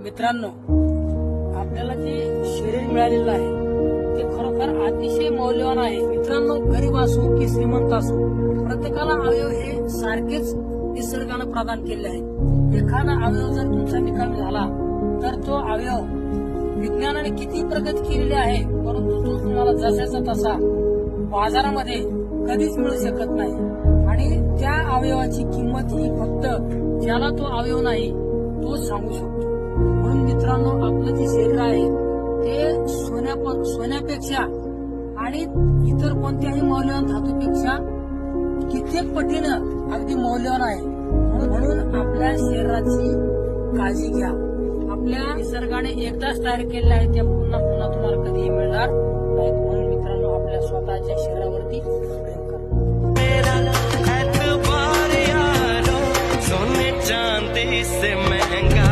मित्रांनो, आपल्याला जे शरीर मिळालेलं आहे ते खरोखर अतिशय मौल्यवान आहे. मित्रांनो, गरीब असो की श्रीमंत असो, प्रत्येकाला अवयव हे सारखेच निसर्गानं प्रदान केले आहे. एखादा अवयव जर तुमचा निकामी झाला तर तो अवयव विज्ञानाने किती प्रगती केलेली आहे, परंतु तो तुम्हाला जसाचा तसा बाजारामध्ये कधीच मिळू शकत नाही. आणि त्या अवयवाची किंमत ही फक्त ज्याला तो अवयव नाही तो सांगू शकतो. म्हणून मित्रांनो, आपलं जे शरीर आहे ते सोन्यापेक्षा आणि इतर कोणत्याही मौल्यवान धातूपेक्षा कित्येक पटीनं अगदी मौल्यवान आहे. म्हणून आपल्या शरीराची काळजी घ्या. आपल्या निसर्गाने एकदाच तयार केलेलं आहे, त्या पुन्हा पुन्हा तुम्हाला कधीही मिळणार नाही. म्हणून मित्रांनो, आपल्या स्वतःच्या शरीरावरती प्रेम करा. सोने चांदी से महंगा